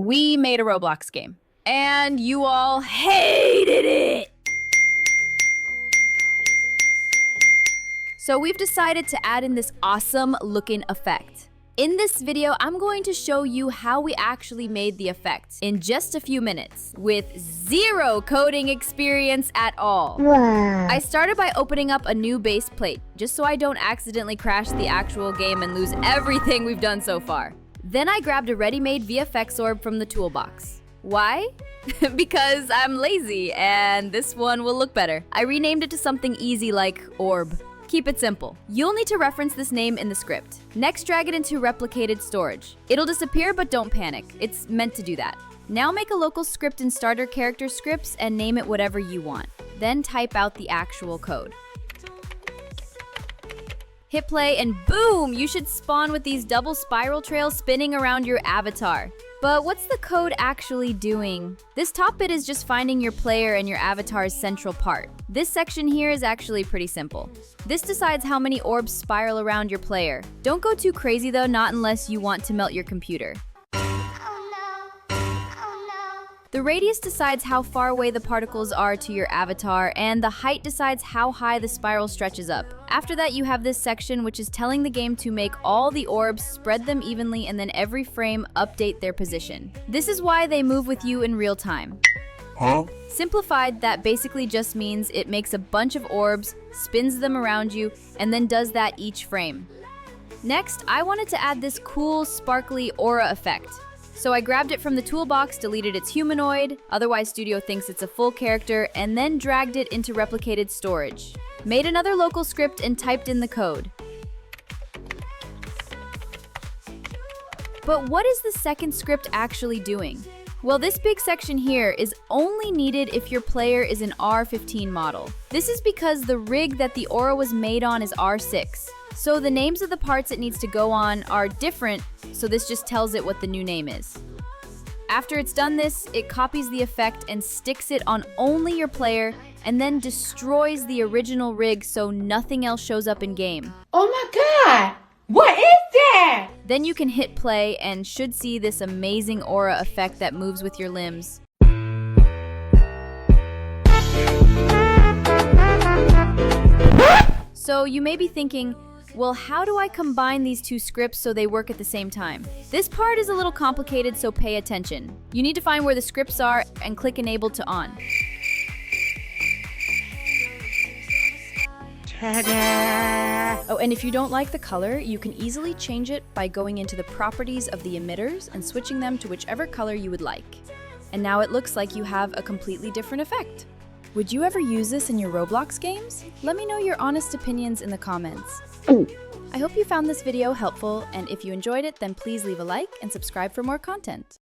we made a Roblox game, and you all hated it! So we've decided to add in this awesome looking effect. In this video, I'm going to show you how we actually made the effect in just a few minutes with zero coding experience at all. Wow. I started by opening up a new base plate, just so I don't accidentally crash the actual game and lose everything we've done so far. Then I grabbed a ready-made VFX orb from the toolbox. Why? Because I'm lazy and this one will look better. I renamed it to something easy like orb. Keep it simple. You'll need to reference this name in the script. Next, drag it into replicated storage. It'll disappear, but don't panic. It's meant to do that. Now make a local script in starter character scripts and name it whatever you want. Then type out the actual code. Hit play and boom! You should spawn with these double spiral trails spinning around your avatar. But what's the code actually doing? This top bit is just finding your player and your avatar's central part. This section here is actually pretty simple. This decides how many orbs spiral around your player. Don't go too crazy though, not unless you want to melt your computer. The radius decides how far away the particles are to your avatar, and the height decides how high the spiral stretches up. After that, you have this section which is telling the game to make all the orbs, spread them evenly, and then every frame update their position. This is why they move with you in real time. Huh? Simplified, that basically just means it makes a bunch of orbs, spins them around you, and then does that each frame. Next, I wanted to add this cool, sparkly aura effect. So I grabbed it from the toolbox, deleted its humanoid, otherwise Studio thinks it's a full character, and then dragged it into replicated storage. Made another local script and typed in the code. But what is the second script actually doing? Well, this big section here is only needed if your player is an R15 model. This is because the rig that the aura was made on is R6. So the names of the parts it needs to go on are different, so this just tells it what the new name is. After it's done this, it copies the effect and sticks it on only your player, and then destroys the original rig so nothing else shows up in game. Oh my god! What is that? Then you can hit play and should see this amazing aura effect that moves with your limbs. So you may be thinking, well, how do I combine these two scripts so they work at the same time? This part is a little complicated, so pay attention. You need to find where the scripts are and click Enable to On. Ta-da! Oh, and if you don't like the color, you can easily change it by going into the properties of the emitters and switching them to whichever color you would like. And now it looks like you have a completely different effect. Would you ever use this in your Roblox games? Let me know your honest opinions in the comments. I hope you found this video helpful, and if you enjoyed it, then please leave a like and subscribe for more content.